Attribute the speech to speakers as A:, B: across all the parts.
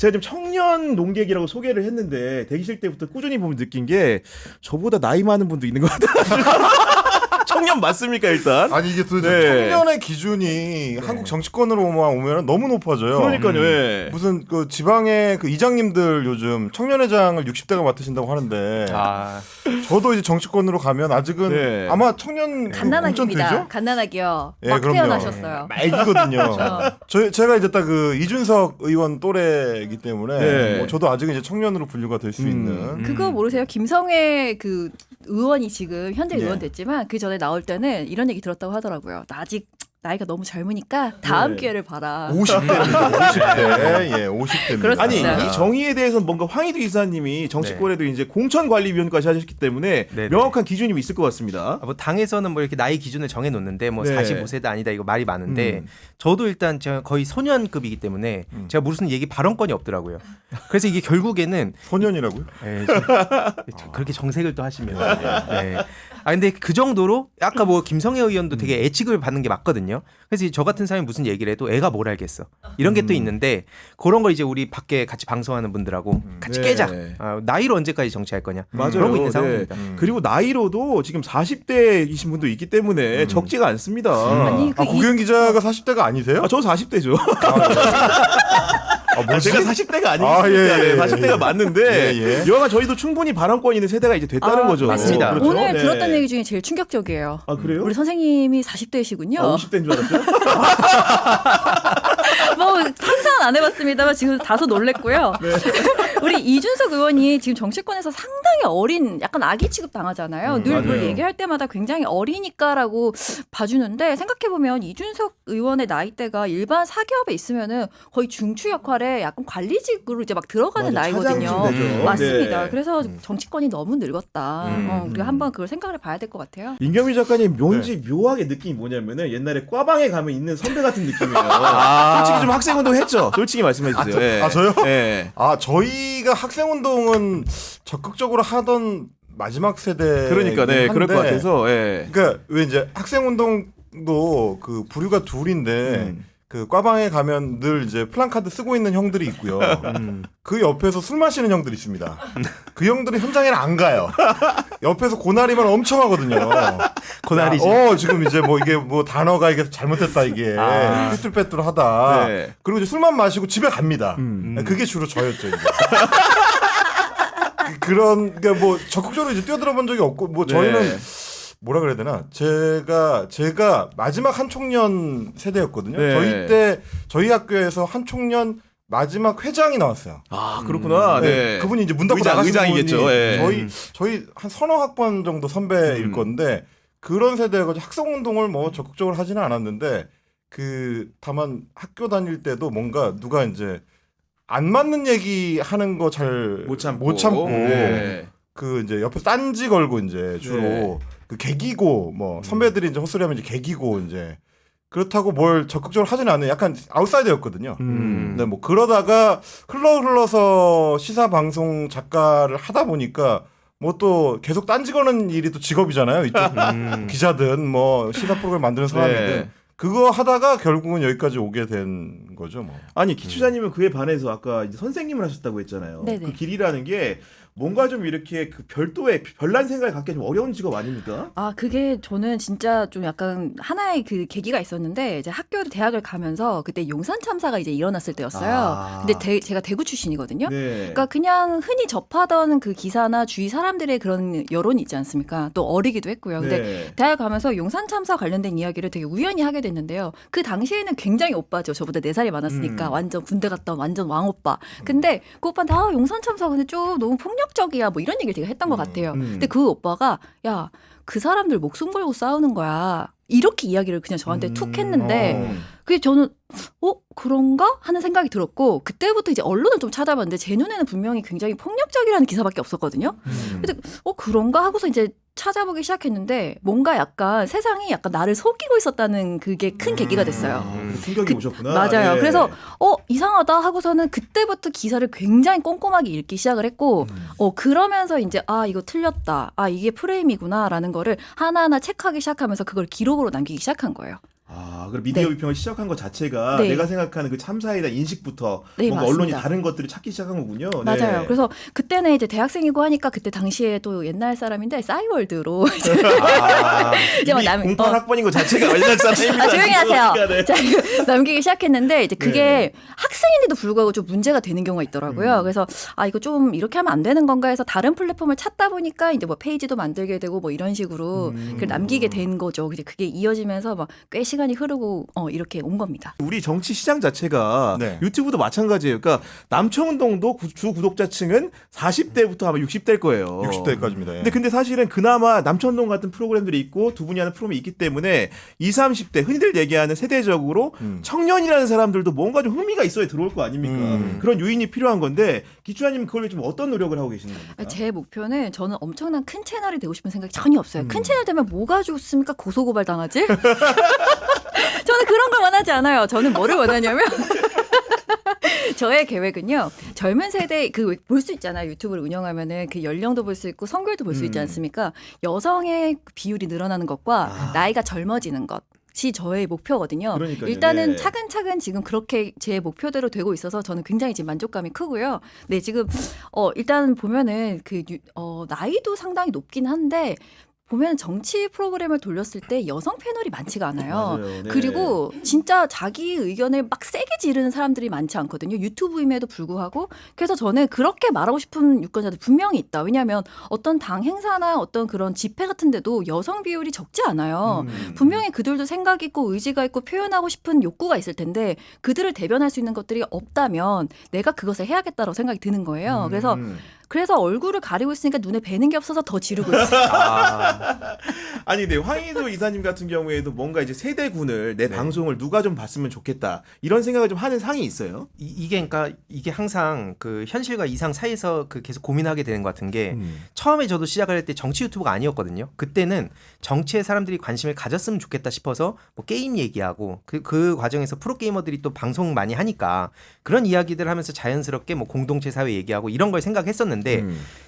A: 제가 지금 청년 농객이라고 소개를 했는데 대기실 때부터 꾸준히 보면 느낀 게 저보다 나이 많은 분도 있는 것 같아요. 청년 맞습니까 일단?
B: 아니 이게 도대체 청년의 기준이 한국 정치권으로만 오면 너무 높아져요.
A: 그러니까요. 예.
B: 무슨 그 지방의 그 이장님들 요즘 청년회장을 60대가 맡으신다고 하는데 저도 이제 정치권으로 가면 아직은 아마 청년
C: 갓난아기입니다.
B: 되죠?
C: 갓난아기요.
B: 예,
C: 막
B: 그럼요.
C: 태어나셨어요.
B: 말기거든요. 제가 이제 딱 그 이준석 의원 또래이기 때문에 뭐 저도 아직은 이제 청년으로 분류가 될 수 있는.
C: 그거 모르세요? 김성애 그 의원이 지금 현재 의원 됐지만 그 전에 나올 때는 이런 얘기 들었다고 하더라고요. 나 아직 나이가 너무 젊으니까 다음 기회를 봐라.
B: 50대입니다. 50대. 예, 50대입니다.
A: 아니 이 정의에 대해서는 뭔가 황희두 이사님이 정치권에도 이제 공천관리위원까지 하셨기 때문에 명확한 기준이 있을 것 같습니다.
D: 뭐 당에서는 뭐 이렇게 나이 기준을 정해놓는데 뭐 45세다 아니다 이거 말이 많은데 저도 일단 제가 거의 소년급이기 때문에 제가 무슨 얘기 발언권이 없더라고요. 그래서 이게 결국에는
B: 소년이라고요?
D: 네, 그렇게 정색을 또 하시면 네. 아 근데 그 정도로 아까 뭐 김성애 의원도 되게 애측을 받는 게 맞거든요. 그래서 저 같은 사람이 무슨 얘기를 해도 애가 뭘 알겠어. 이런 게 또 있는데 그런 걸 이제 우리 밖에 같이 방송하는 분들하고 같이 깨자. 나이로 언제까지 정치할 거냐.
A: 맞아요.
D: 그러고 있는 상황입니다.
A: 그리고 나이로도 지금 40대이신 분도 있기 때문에 적지가 않습니다.
C: 아니,
B: 고경 기자가 40대가 아니세요?
A: 저 40대죠. 제가 40대가 아니겠습니까? 40대가 맞는데 여하간 저희도 충분히 발언권 있는 세대가 이제 됐다는 거죠.
D: 맞습니다.
A: 그렇죠?
C: 오늘 들었던 얘기 중에 제일 충격적이에요.
A: 아 그래요?
C: 우리 선생님이 40대이시군요.
A: 50대인 줄 알았어요?
C: 뭐 상상은 안 해봤습니다만 지금 다소 놀랬고요. 우리 이준석 의원이 지금 정치권에서 상당히 어린 약간 아기 취급 당하잖아요. 늘 뭘 얘기할 때마다 굉장히 어리니까라고 봐주는데 생각해보면 이준석 의원의 나이대가 일반 사기업에 있으면은 거의 중추 역할에 약간 관리직으로 이제 막 들어가는 나이거든요. 맞습니다. 그래서 정치권이 너무 늙었다. 우리가 한번 그걸 생각을 봐야 될 것 같아요.
A: 임경미 작가님 뭔지 묘하게 느낌이 뭐냐면은 옛날에 과방에 가면 있는 선배 같은 느낌이에요. 솔직히 좀 학생운동 했죠? 솔직히 말씀해 주세요.
B: 저요?
A: 네.
B: 저희가 학생운동은 적극적으로 하던 마지막 세대.
A: 그러니까 그럴 것 같아서.
B: 그러니까 왜 이제 학생운동도 그 부류가 둘인데 그 과방에 가면 늘 이제 플랜카드 쓰고 있는 형들이 있고요. 그 옆에서 술 마시는 형들이 있습니다. 그 형들은 현장에는 안 가요. 옆에서 고나리만 엄청 하거든요.
D: 고나리죠.
B: 지금 이제 뭐 이게 뭐 단어가 이게 잘못됐다 이게 삐뚤빼뚤하다. 그리고 이제 술만 마시고 집에 갑니다. 그게 주로 저였죠. 이제. 그런 그러니까 뭐 적극적으로 이제 뛰어들어 본 적이 없고 뭐 저희는 뭐라 그래야 되나? 제가 마지막 한총련 세대였거든요. 저희 학교에서 한총련 마지막 회장이 나왔어요.
A: 아 그렇구나.
B: 그분이 이제 문 닫고 나가신
A: 의장이겠죠.
B: 분이 저희 한 서너 학번 정도 선배일 건데 그런 세대가 학생운동을 뭐 적극적으로 하지는 않았는데 다만 학교 다닐 때도 뭔가 누가 이제 안 맞는 얘기 하는 거 잘 못 참고 그 이제 옆에 딴지 걸고 이제 주로 그 개기고 뭐 선배들이 이제 헛소리하면 이제 개기고 이제 그렇다고 뭘 적극적으로 하지는 않는 약간 아웃사이더였거든요. 근데 뭐 그러다가 흘러서 시사 방송 작가를 하다 보니까 뭐 또 계속 딴지 거는 일이 또 직업이잖아요. 이쪽 기자든 뭐 시사 프로그램 만드는 사람이든 그거 하다가 결국은 여기까지 오게 된 거죠. 뭐.
A: 아니 기초자님은 그에 반해서 아까 이제 선생님을 하셨다고 했잖아요.
C: 네네.
A: 그 길이라는 게 뭔가 좀 이렇게 그 별도의 별난 생각을 갖기 좀 어려운 직업 아닙니까?
C: 그게 저는 진짜 좀 약간 하나의 그 계기가 있었는데 이제 대학을 가면서 그때 용산 참사가 이제 일어났을 때였어요. 근데 제가 대구 출신이거든요. 그러니까 그냥 흔히 접하던 그 기사나 주위 사람들의 그런 여론이 있지 않습니까? 또 어리기도 했고요. 근데 대학 가면서 용산 참사 관련된 이야기를 되게 우연히 하게 됐는데요. 그 당시에는 굉장히 오빠죠. 저보다 4살이 많았으니까 완전 군대 갔다 온 완전 왕오빠. 근데 그 오빠한테 용산 참사 근데 좀 너무 폭력적이야 뭐 이런 얘기를 되게 했던 것 같아요. 근데 그 오빠가 야, 그 사람들 목숨 걸고 싸우는 거야. 이렇게 이야기를 그냥 저한테 툭 했는데 그게 저는 그런가? 하는 생각이 들었고 그때부터 이제 언론을 좀 찾아봤는데 제 눈에는 분명히 굉장히 폭력적이라는 기사밖에 없었거든요. 근데 그런가? 하고서 이제 찾아보기 시작했는데 뭔가 약간 세상이 약간 나를 속이고 있었다는 그게 큰 계기가 됐어요.
A: 충격이 오셨구나.
C: 맞아요. 그래서 이상하다 하고서는 그때부터 기사를 굉장히 꼼꼼하게 읽기 시작을 했고 그러면서 이제 이거 틀렸다. 이게 프레임이구나라는 거를 하나하나 체크하기 시작하면서 그걸 기록으로 남기기 시작한 거예요.
A: 그럼 미디어
C: 네.
A: 비평을 시작한 것 자체가
C: 네.
A: 내가 생각하는 그 참사에 대한 인식부터
C: 네,
A: 뭔가
C: 맞습니다.
A: 언론이 다른 것들을 찾기 시작한 거군요. 네.
C: 맞아요. 그래서 그때는 이제 대학생이고 하니까 그때 당시에 또 옛날 사람인데 싸이월드로 이제
A: 이미
C: 막
A: 08학번인 것 자체가 얼른 사람입니다.
C: 조용히 하세요.
A: 네.
C: 자, 남기기 시작했는데 이제 그게
A: 네.
C: 학생인데도 불구하고 좀 문제가 되는 경우가 있더라고요. 그래서 이거 좀 이렇게 하면 안 되는 건가 해서 다른 플랫폼을 찾다 보니까 이제 뭐 페이지도 만들게 되고 뭐 이런 식으로 그걸 남기게 된 거죠. 이제 그게 이어지면서 막 꽤 시간이 흐르고 이렇게 온 겁니다.
A: 우리 정치 시장 자체가
B: 네.
A: 유튜브도 마찬가지예요. 그러니까 남청운동도 주 구독자층은 40대부터 아마 60대일 거예요.
B: 60대까지입니다.
A: 근데 사실은 그나마 남천동 같은 프로그램들이 있고 두 분이 하는 프로그램이 있기 때문에 20, 30대 흔히들 얘기하는 세대적으로 청년이라는 사람들도 뭔가 좀 흥미가 있어야 들어올 거 아닙니까? 그런 요인이 필요한 건데 기주아님 그걸 좀 어떤 노력을 하고 계시는 겁니까?
C: 제 목표는 저는 엄청난 큰 채널이 되고 싶은 생각이 전혀 없어요. 큰 채널 되면 뭐가 좋습니까? 고소고발 당하지? 저는 그런 걸 원하지 않아요. 저는 뭐를 원하냐면 저의 계획은요. 젊은 세대 그 볼 수 있잖아요. 유튜브를 운영하면은 그 연령도 볼 수 있고 성별도 볼 수 있지 않습니까? 여성의 비율이 늘어나는 것과 나이가 젊어지는 것. 이 저의 목표거든요.
A: 그러니까요.
C: 일단은
A: 네.
C: 차근차근 지금 그렇게 제 목표대로 되고 있어서 저는 굉장히 지금 만족감이 크고요. 네, 지금 일단 보면은 나이도 상당히 높긴 한데 보면 정치 프로그램을 돌렸을 때 여성 패널이 많지가 않아요.
A: 맞아요. 네.
C: 그리고 진짜 자기 의견을 막 세게 지르는 사람들이 많지 않거든요. 유튜브임에도 불구하고. 그래서 저는 그렇게 말하고 싶은 유권자들 분명히 있다. 왜냐하면 어떤 당 행사나 어떤 그런 집회 같은 데도 여성 비율이 적지 않아요. 분명히 그들도 생각 있고 의지가 있고 표현하고 싶은 욕구가 있을 텐데 그들을 대변할 수 있는 것들이 없다면 내가 그것을 해야겠다라고 생각이 드는 거예요. 그래서 얼굴을 가리고 있으니까 눈에 뵈는 게 없어서 더 지르고 있어요.
A: 아니 근데 황희도 이사님 같은 경우에도 뭔가 이제 세대군을 내 방송을 누가 좀 봤으면 좋겠다 이런 생각을 좀 하는 상이 있어요.
D: 그러니까 이게 항상 그 현실과 이상 사이에서 그 계속 고민하게 되는 것 같은 게 처음에 저도 시작할 때 정치 유튜브가 아니었거든요. 그때는 정치에 사람들이 관심을 가졌으면 좋겠다 싶어서 뭐 게임 얘기하고 그 과정에서 프로게이머들이 또 방송 많이 하니까 그런 이야기들 하면서 자연스럽게 뭐 공동체 사회 얘기하고 이런 걸 생각했었는데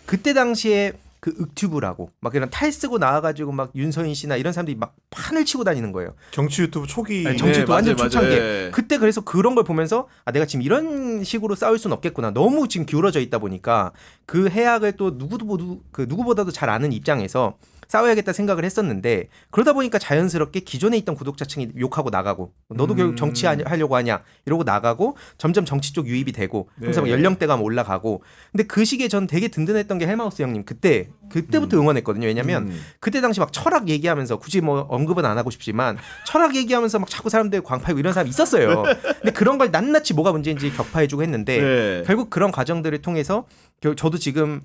D: 그때 당시에 그 윽튜브라고 막 이런 탈 쓰고 나와가지고 막 윤서인 씨나 이런 사람들이 막 판을 치고 다니는 거예요.
B: 정치 유튜브 초기
D: 정치 유튜브 완전
A: 맞아요.
D: 초창기에.
A: 네.
D: 그때 그래서 그런 걸 보면서 내가 지금 이런 식으로 싸울 수는 없겠구나. 너무 지금 기울어져 있다 보니까 그 해악을 또 누구보다도 잘 아는 입장에서 싸워야겠다 생각을 했었는데 그러다 보니까 자연스럽게 기존에 있던 구독자층이 욕하고 나가고 너도 결국 정치 하려고 하냐 이러고 나가고 점점 정치 쪽 유입이 되고 그래서
A: 네.
D: 연령대가 올라가고 근데 그 시기에 전 되게 든든했던 게 헬마우스 형님 그때부터 응원했거든요. 왜냐면 그때 당시 막 철학 얘기하면서 굳이 뭐 언급은 안 하고 싶지만 철학 얘기하면서 막 자꾸 사람들 광파이고 이런 사람이 있었어요. 근데 그런 걸 낱낱이 뭐가 문제인지 격파해주고 했는데
A: 네.
D: 결국 그런 과정들을 통해서 저도 지금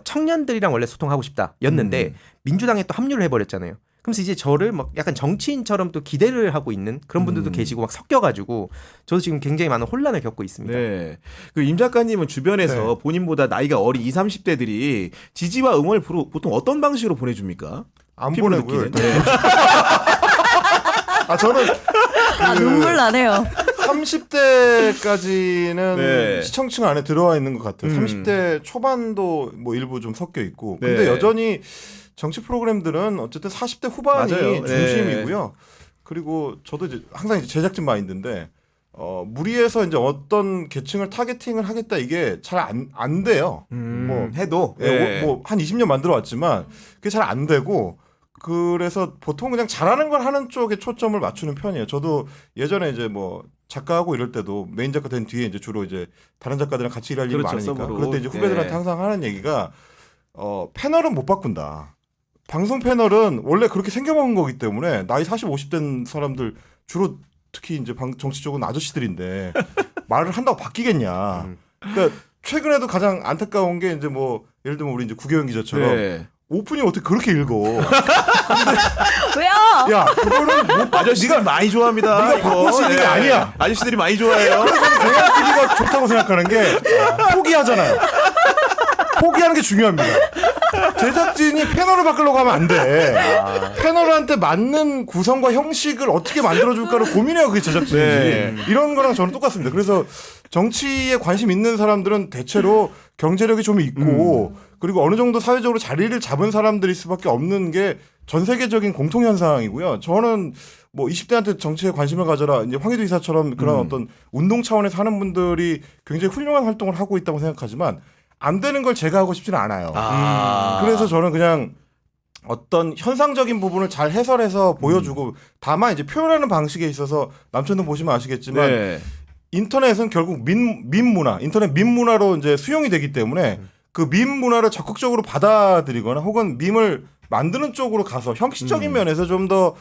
D: 청년들이랑 원래 소통하고 싶다였는데 민주당에 또 합류를 해버렸잖아요. 그러면서 이제 저를 막 약간 정치인처럼 또 기대를 하고 있는 그런 분들도 계시고 막 섞여가지고 저도 지금 굉장히 많은 혼란을 겪고 있습니다.
A: 네. 그 임 작가님은 주변에서
B: 네.
A: 본인보다 나이가 어린 20, 30대들이 지지와 응원을 보통 어떤 방식으로 보내줍니까?
B: 안
A: 피부로
B: 보내고요.
A: 느끼는. 네.
B: 저는
C: 눈물 나네요.
B: 30대까지는
A: 네.
B: 시청층 안에 들어와 있는 것 같아요. 30대 초반도 뭐 일부 좀 섞여 있고. 근데
A: 네.
B: 여전히 정치 프로그램들은 어쨌든 40대 후반이
A: 맞아요.
B: 중심이고요. 그리고 저도 이제 항상 이제 제작진 마인드인데 무리해서 이제 어떤 계층을 타겟팅을 하겠다 이게 잘 안 돼요. 뭐
A: 해도
B: 뭐 한 20년 만들어 왔지만 그게 잘 안 되고 그래서 보통 그냥 잘하는 걸 하는 쪽에 초점을 맞추는 편이에요. 저도 예전에 이제 뭐 작가하고 이럴 때도 메인 작가 된 뒤에 이제 주로 이제 다른 작가들이랑 같이 일할 일이
A: 그렇죠,
B: 많으니까
A: 서브로.
B: 그럴 때 이제 후배들한테
A: 네.
B: 항상 하는 얘기가 패널은 못 바꾼다. 방송 패널은 원래 그렇게 생겨먹은 거기 때문에 나이 40, 50된 사람들 주로 특히 이제 정치 쪽은 아저씨들인데 말을 한다고 바뀌겠냐. 그러니까 최근에도 가장 안타까운 게 이제 뭐 예를 들면 우리 이제 구교영 기자처럼
A: 네.
B: 오프닝 어떻게 그렇게 읽어?
C: 왜요?
B: 야, 그거는 뭐
A: 아저씨들 많이 좋아합니다.
B: 네가
A: 이거.
B: 바꿀 수 있는 게 아니야.
A: 아저씨들이 많이 좋아해요.
B: JRTV가 좋다고 생각하는 게 포기하잖아요. 포기하는 게 중요합니다. 제작진이 패널을 바꾸려고 하면 안 돼. 패널한테 맞는 구성과 형식을 어떻게 만들어줄까를 고민해요. 그게 제작진이지.
A: 네.
B: 이런 거랑 저는 똑같습니다. 그래서 정치에 관심 있는 사람들은 대체로 경제력이 좀 있고 그리고 어느 정도 사회적으로 자리를 잡은 사람들일 수밖에 없는 게 전 세계적인 공통 현상이고요. 저는 뭐 20대한테 정치에 관심을 가져라 이제 황희도 이사처럼 그런 어떤 운동 차원에서 하는 분들이 굉장히 훌륭한 활동을 하고 있다고 생각하지만 안 되는 걸 제가 하고 싶지는 않아요. 그래서 저는 그냥 어떤 현상적인 부분을 잘 해설해서 보여주고 다만 이제 표현하는 방식에 있어서 남천동 보시면 아시겠지만
A: 네.
B: 인터넷은 결국 민문화, 인터넷 민문화로 이제 수용이 되기 때문에 그 밈문화를 적극적으로 받아들이거나 혹은 밈을 만드는 쪽으로 가서 형식적인 면에서 좀 더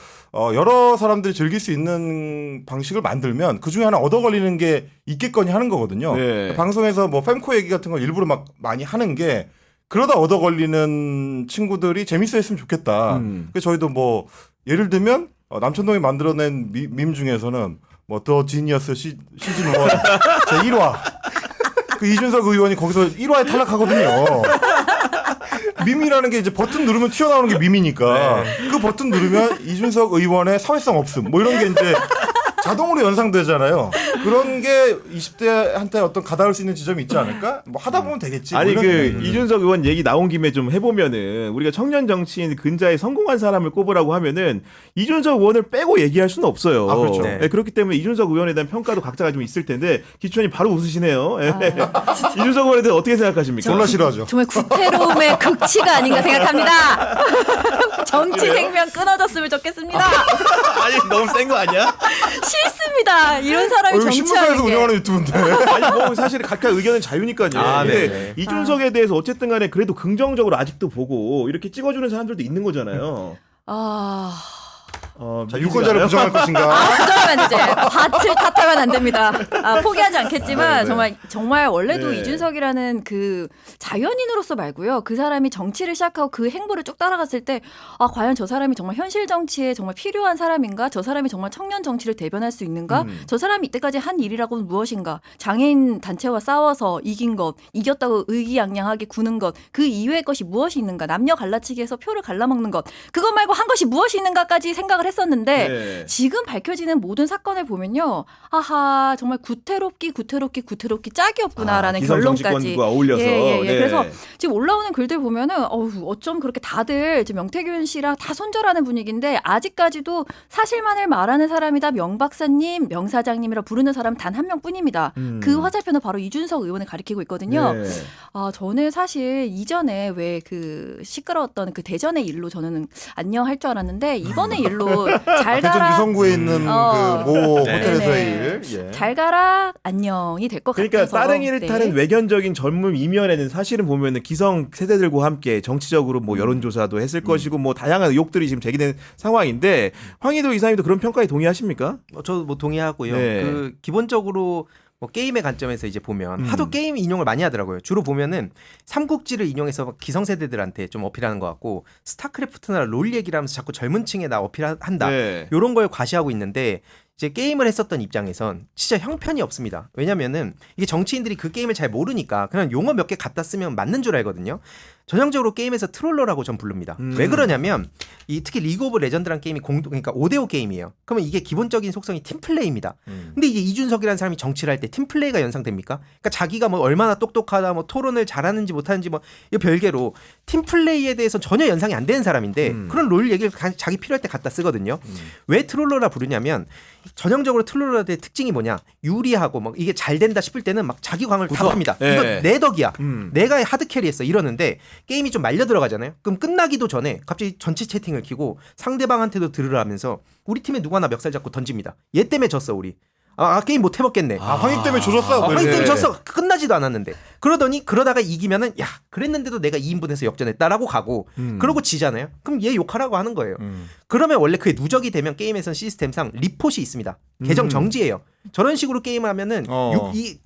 B: 여러 사람들이 즐길 수 있는 방식을 만들면 그 중에 하나 얻어 걸리는 게 있겠거니 하는 거거든요.
A: 네.
B: 방송에서 뭐 fem코 얘기 같은 걸 일부러 막 많이 하는 게 그러다 얻어 걸리는 친구들이 재밌어 했으면 좋겠다. 그래서 저희도 뭐 예를 들면 남천동이 만들어낸 밈 중에서는 뭐 더 지니어스 시즌 1 제 1화 그 이준석 의원이 거기서 1화에 탈락하거든요. 밈이라는 게 이제 버튼 누르면 튀어나오는 게 밈이니까 그 버튼 누르면 이준석 의원의 사회성 없음 뭐 이런 게 이제 자동으로 연상되잖아요. 그런 게 20대한테 어떤 가다울 수 있는 지점이 있지 않을까? 뭐 하다 보면 되겠지.
A: 아니
B: 뭐
A: 그
B: 이런
A: 이준석 의원 얘기 나온 김에 좀 해보면은 우리가 청년 정치인 근자에 성공한 사람을 꼽으라고 하면은 이준석 의원을 빼고 얘기할 수는 없어요.
B: 아, 그렇죠.
A: 네, 그렇기 때문에 이준석 의원에 대한 평가도 각자가 좀 있을 텐데 기초님 바로 웃으시네요. 이준석 의원에 대해 어떻게 생각하십니까?
B: 졸라 싫어하죠.
C: 정말 구태로움의 극치가 아닌가 생각합니다. 정치 생명 끊어졌으면 좋겠습니다.
A: 아니 너무 센 거 아니야?
C: 싫습니다. 이런 사람이
B: 이거 신문사에서
C: 정치하는 게.
B: 운영하는 유튜브인데.
A: 아니 뭐 사실 각자 의견은 자유니까요.
D: 아,
A: 근데
D: 네네.
A: 이준석에 대해서 어쨌든 간에 그래도 긍정적으로 아직도 보고 이렇게 찍어주는 사람들도 있는 거잖아요.
B: 자, 유권자를 부정할 것인가?
C: 그러면 이제 밭을 탓하면 안 됩니다. 포기하지 않겠지만
B: 네, 네.
C: 정말 원래도
A: 네.
C: 이준석이라는 그 자연인으로서 말고요. 그 사람이 정치를 시작하고 그 행보를 쭉 따라갔을 때 과연 저 사람이 정말 현실 정치에 정말 필요한 사람인가? 저 사람이 정말 청년 정치를 대변할 수 있는가? 저 사람이 이때까지 한 일이라고는 무엇인가? 장애인 단체와 싸워서 이긴 것, 이겼다고 의기양양하게 구는 것, 그 이외의 것이 무엇이 있는가? 남녀 갈라치기해서 표를 갈라먹는 것, 그것 말고 한 것이 무엇이 있는가까지 생각을 했었는데
A: 네.
C: 지금 밝혀지는 모든 사건을 보면요, 아하 정말 구태롭기 짝이 없구나라는
A: 기성
C: 결론까지.
A: 정치권과 어울려서. 네.
C: 그래서 지금 올라오는 글들 보면은 어쩜 그렇게 다들 지금 명태균 씨랑 다 손절하는 분위기인데 아직까지도 사실만을 말하는 사람이다 명 박사님, 명 사장님이라 부르는 사람 단 한 명뿐입니다. 그 화살표는 바로 이준석 의원을 가리키고 있거든요.
A: 네.
C: 저는 사실 이전에 왜 그 시끄러웠던 그 대전의 일로 저는 안녕할 줄 알았는데 이번의 일로 잘
B: 대전
C: 가라.
B: 유성구에 있는 그 모
D: 네.
B: 호텔에서의
C: 네네.
B: 일. 예.
C: 잘 가라 안녕이 될 것
A: 그러니까
C: 같아서.
A: 따릉이를
C: 네.
A: 타는 외견적인 젊음 이면에는 사실은 보면은 기성 세대들과 함께 정치적으로 뭐 여론조사도 했을 것이고 뭐 다양한 의혹들이 지금 제기된 상황인데 황희도 이사님도 그런 평가에 동의하십니까?
D: 저도 뭐 동의하고요.
A: 네.
D: 그 기본적으로 뭐 게임의 관점에서 이제 보면 하도 게임 인용을 많이 하더라고요. 주로 보면은 삼국지를 인용해서 기성세대들한테 좀 어필하는 것 같고 스타크래프트나 롤 얘기를 하면서 자꾸 젊은 층에 나 어필한다.
A: 네.
D: 이런 걸 과시하고 있는데 이제 게임을 했었던 입장에선 진짜 형편이 없습니다. 왜냐면은 이게 정치인들이 그 게임을 잘 모르니까 그냥 용어 몇 개 갖다 쓰면 맞는 줄 알거든요. 전형적으로 게임에서 트롤러라고 전 부릅니다. 왜 그러냐면 이 특히 리그 오브 레전드라는 게임이 그러니까 5대5 게임이에요. 그러면 이게 기본적인 속성이 팀플레이입니다. 근데 이게 이준석이라는 사람이 정치를 할 때 팀플레이가 연상됩니까? 그러니까 자기가 뭐 얼마나 똑똑하다, 뭐 토론을 잘하는지 못하는지 뭐 이 별개로 팀플레이에 대해서 전혀 연상이 안 되는 사람인데 그런 롤 얘기를 자기 필요할 때 갖다 쓰거든요. 왜 트롤러라 부르냐면 전형적으로 트롤러의 특징이 뭐냐? 유리하고 막 이게 잘 된다 싶을 때는 막 자기 광을 다 팝니다.
A: 네.
D: 이거 내 덕이야. 내가 하드 캐리했어. 이러는데 게임이 좀 말려 들어가잖아요. 그럼 끝나기도 전에 갑자기 전체 채팅을 켜고 상대방한테도 들으라 하면서 우리 팀에 누가 나 멱살 잡고 던집니다. 얘 때문에 졌어 우리. 게임 못 해먹겠네.
B: 황희 때문에 조졌어.
D: 황희 때문에
B: 네.
D: 졌어. 끝나지도 않았는데. 그러다가 이기면은 야 그랬는데도 내가 2인분해서 역전했다라고 가고 그러고 지잖아요. 그럼 얘 욕하라고 하는 거예요. 그러면 원래 그게 누적이 되면 게임에선 시스템상 리포시 있습니다. 계정 정지예요. 저런 식으로 게임을 하면은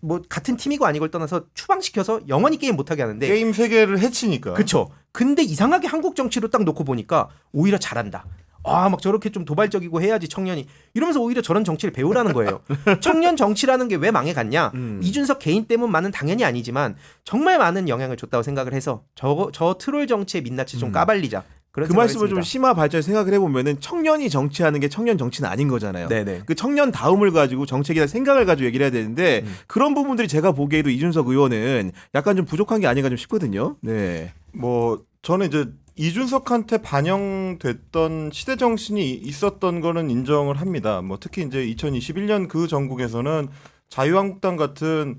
D: 뭐 같은 팀이고 아니고를 떠나서 추방시켜서 영원히 게임 못하게 하는데
B: 게임 세계를 해치니까.
D: 그렇죠. 근데 이상하게 한국 정치로 딱 놓고 보니까 오히려 잘한다. 막 저렇게 좀 도발적이고 해야지 청년이 이러면서 오히려 저런 정치를 배우라는 거예요. 청년 정치라는 게 왜 망해갔냐? 이준석 개인 때문만은 당연히 아니지만 정말 많은 영향을 줬다고 생각을 해서 저 트롤 정치의 민낯을 좀 까발리자. 그런
A: 그 말씀을 좀
D: 생각을
A: 심화 발전 생각을 해보면은 청년이 정치하는 게 청년 정치는 아닌 거잖아요.
D: 네네.
A: 그 청년 다움을 가지고 정책이나 생각을 가지고 얘기를 해야 되는데 그런 부분들이 제가 보기에도 이준석 의원은 약간 좀 부족한 게 아닌가 좀 싶거든요. 네.
B: 뭐 저는 이제 이준석한테 반영됐던 시대 정신이 있었던 거는 인정을 합니다. 뭐 특히 이제 2021년 그 전국에서는 자유한국당 같은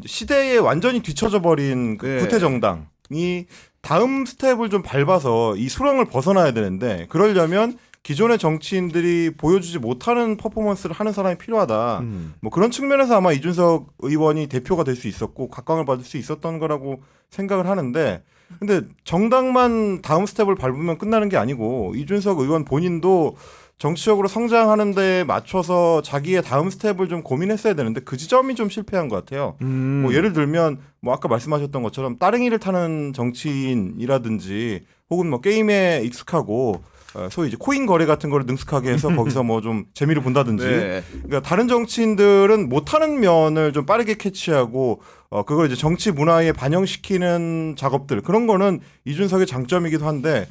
B: 시대에 완전히 뒤처져 버린 그 구태 정당이 다음 스텝을 좀 밟아서 이 수렁을 벗어나야 되는데 그러려면 기존의 정치인들이 보여주지 못하는 퍼포먼스를 하는 사람이 필요하다. 뭐 그런 측면에서 아마 이준석 의원이 대표가 될 수 있었고 각광을 받을 수 있었던 거라고 생각을 하는데 근데 정당만 다음 스텝을 밟으면 끝나는 게 아니고 이준석 의원 본인도 정치적으로 성장하는 데 맞춰서 자기의 다음 스텝을 좀 고민했어야 되는데 그 지점이 좀 실패한 것 같아요. 뭐 예를 들면 뭐 아까 말씀하셨던 것처럼 따릉이를 타는 정치인이라든지 혹은 뭐 게임에 익숙하고 소위 이제 코인 거래 같은 거를 능숙하게 해서 거기서 뭐 좀 재미를 본다든지 그러니까 다른 정치인들은 못하는 면을 좀 빠르게 캐치하고 그걸 이제 정치 문화에 반영시키는 작업들 그런 거는 이준석의 장점이기도 한데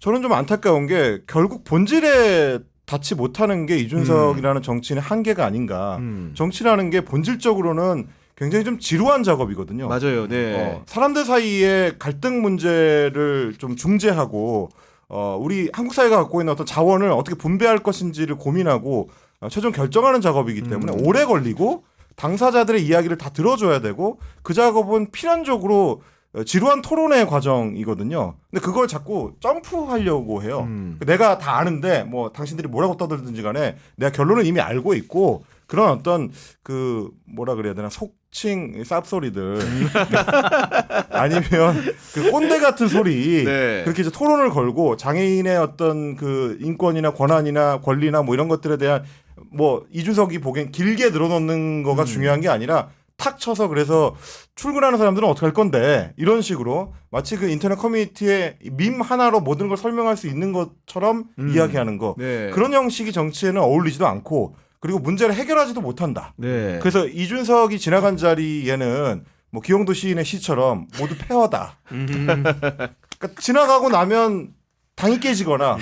B: 저는 좀 안타까운 게 결국 본질에 닿지 못하는 게 이준석이라는 정치인의 한계가 아닌가. 정치라는 게 본질적으로는 굉장히 좀 지루한 작업이거든요.
A: 맞아요. 네.
B: 사람들 사이에 갈등 문제를 좀 중재하고 우리 한국 사회가 갖고 있는 어떤 자원을 어떻게 분배할 것인지를 고민하고 최종 결정하는 작업이기 때문에 오래 걸리고 당사자들의 이야기를 다 들어줘야 되고 그 작업은 필연적으로 지루한 토론의 과정이거든요. 근데 그걸 자꾸 점프하려고 해요. 내가 다 아는데 뭐 당신들이 뭐라고 떠들든지 간에 내가 결론을 이미 알고 있고 그런 어떤 그 뭐라 그래야 되나 속칭 쌉소리들 아니면 그 꼰대 같은 소리 그렇게 이제 토론을 걸고 장애인의 어떤 그 인권이나 권한이나 권리나 뭐 이런 것들에 대한 뭐 이준석이 보기엔 길게 늘어놓는 거가 중요한 게 아니라 탁 쳐서 그래서 출근하는 사람들은 어떻게 할 건데 이런 식으로 마치 그 인터넷 커뮤니티에 밈 하나로 모든 걸 설명할 수 있는 것처럼 이야기하는 거 그런 형식이 정치에는 어울리지도 않고 그리고 문제를 해결하지도 못한다. 그래서 이준석이 지나간 자리에는 뭐 기영도 시인의 시처럼 모두 폐허다. 그러니까 지나가고 나면 당이 깨지거나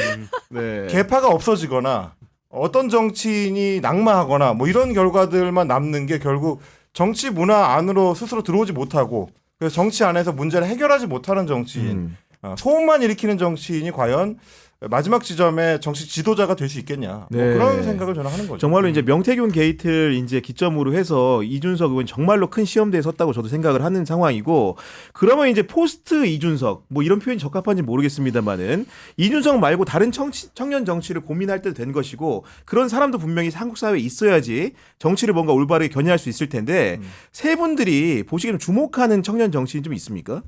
B: 계파가 없어지거나 어떤 정치인이 낙마하거나 뭐 이런 결과들만 남는 게 결국 정치 문화 안으로 스스로 들어오지 못하고 그래서 정치 안에서 문제를 해결하지 못하는 정치인 소음만 일으키는 정치인이 과연 마지막 지점에 정치 지도자가 될 수 있겠냐 뭐 그런 생각을 저는 하는 거죠.
A: 정말로 이제 명태균 게이트를 이제 기점으로 해서 이준석 의원 정말로 큰 시험대에 섰다고 저도 생각을 하는 상황이고 그러면 이제 포스트 이준석 뭐 이런 표현이 적합한지 모르겠습니다만은 이준석 말고 다른 청년 정치를 고민할 때도 된 것이고 그런 사람도 분명히 한국 사회에 있어야지 정치를 뭔가 올바르게 견인할 수 있을 텐데 세 분들이 보시기에는 주목하는 청년 정치인 좀 있습니까?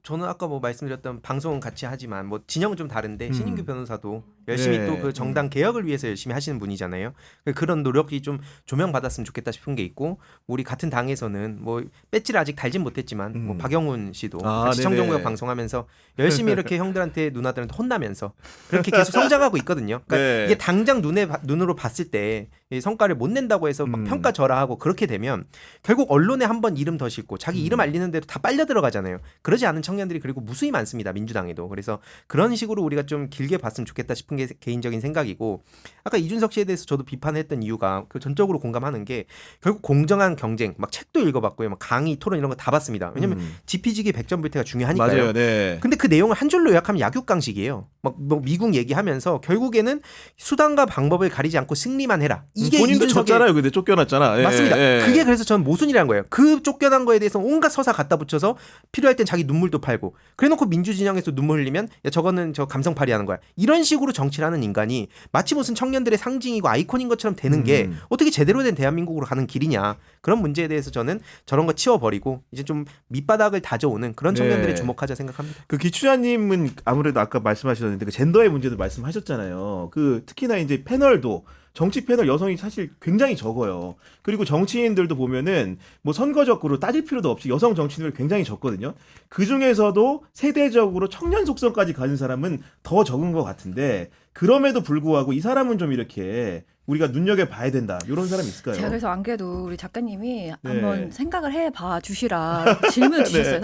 D: 저는 아까 뭐 말씀드렸던 방송은 같이 하지만 뭐 진영은 좀 다른데 신인규 변호사도 열심히 또 그 정당 개혁을 위해서 열심히 하시는 분이잖아요. 그런 노력이 좀 조명받았으면 좋겠다 싶은 게 있고 우리 같은 당에서는 뭐 배지를 아직 달진 못했지만 뭐 박영훈 씨도 같이 청정구역 방송하면서 열심히 이렇게 형들한테 누나들한테 혼나면서 그렇게 계속 성장하고 있거든요. 그러니까 이게 당장 눈으로 봤을 때 성과를 못 낸다고 해서 막 평가절하하고 그렇게 되면 결국 언론에 한번 이름 더 싣고 자기 이름 알리는 데도 다 빨려 들어가잖아요. 그러지 않은 청년들이 그리고 무수히 많습니다. 민주당에도. 그래서 그런 식으로 우리가 좀 길게 봤으면 좋겠다 싶은 게 개인적인 생각이고 아까 이준석 씨에 대해서 저도 비판했던 이유가 그 전적으로 공감하는 게 결국 공정한 경쟁 막 책도 읽어봤고요. 막 강의 토론 이런 거 다 봤습니다. 왜냐면 지피지기 백전불태가 중요하니까요.
A: 맞아요. 네.
D: 근데 그 내용을 한 줄로 요약하면 약육강식이에요. 막 뭐 미국 얘기하면서 결국에는 수단과 방법을 가리지 않고 승리만 해라. 이게
A: 본인도
D: 이준석의
A: 졌잖아요. 근데 쫓겨났잖아.
D: 맞습니다. 그게 그래서 저는 모순이라는 거예요. 그 쫓겨난 거에 대해서 온갖 서사 갖다 붙여서 필요할 땐 자기 눈물도 팔고 그래놓고 민주진영에서 눈물 흘리면 야, 저거는 저 감성 발휘하는 거야. 이런 식으로 정치를 하는 인간이 마치 무슨 청년들의 상징이고 아이콘인 것처럼 되는 게 어떻게 제대로 된 대한민국으로 가는 길이냐. 그런 문제에 대해서 저는 저런 거 치워버리고 이제 좀 밑바닥을 다져오는 그런 청년들에 주목하자 생각합니다.
A: 그 기추자님은 아무래도 아까 말씀하셨는데 그 젠더의 문제도 말씀하셨잖아요. 그 특히나 이제 패널도 정치 패널 여성이 사실 굉장히 적어요. 그리고 정치인들도 보면은 뭐 선거적으로 따질 필요도 없이 여성 정치인들 굉장히 적거든요. 그 중에서도 세대적으로 청년 속성까지 가진 사람은 더 적은 것 같은데 그럼에도 불구하고 이 사람은 좀 이렇게 우리가 눈여겨봐야 된다. 이런 사람이 있을까요?
C: 제가 그래서 안 그래도 우리 작가님이 한번 생각을 해봐 주시라 질문을 주셨어요.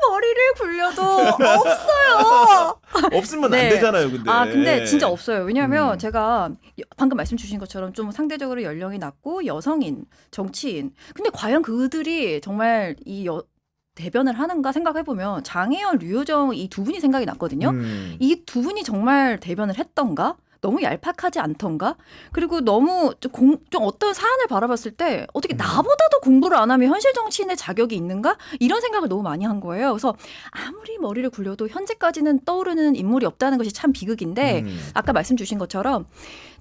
C: 머리를 굴려도 없어요.
A: 없으면 안 되잖아요, 근데.
C: 근데 진짜 없어요. 왜냐하면 제가 방금 말씀 주신 것처럼 좀 상대적으로 연령이 낮고 여성인, 정치인. 근데 과연 그들이 정말 이 대변을 하는가 생각해보면 장혜연, 류효정 이 두 분이 생각이 났거든요. 이 두 분이 정말 대변을 했던가? 너무 얄팍하지 않던가? 그리고 너무 좀 어떤 사안을 바라봤을 때 어떻게 나보다도 공부를 안 하면 현실 정치인의 자격이 있는가? 이런 생각을 너무 많이 한 거예요. 그래서 아무리 머리를 굴려도 현재까지는 떠오르는 인물이 없다는 것이 참 비극인데 아까 말씀 주신 것처럼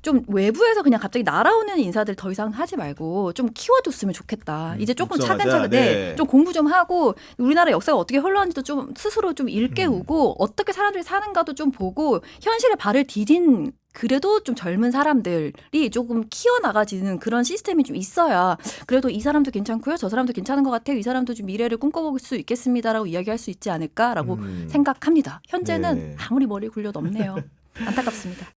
C: 좀 외부에서 그냥 갑자기 날아오는 인사들 더 이상 하지 말고 좀 키워줬으면 좋겠다. 이제 조금 차근차근 좀 공부 좀 하고 우리나라 역사가 어떻게 흘러왔는지도 좀 스스로 좀 일깨우고 어떻게 사람들이 사는가도 좀 보고 현실에 발을 디딘 그래도 좀 젊은 사람들이 조금 키워나가지는 그런 시스템이 좀 있어야 그래도 이 사람도 괜찮고요. 저 사람도 괜찮은 것 같아요. 이 사람도 좀 미래를 꿈꿔볼 수 있겠습니다라고 이야기할 수 있지 않을까라고 생각합니다. 현재는 아무리 머리 굴려도 없네요. 안타깝습니다.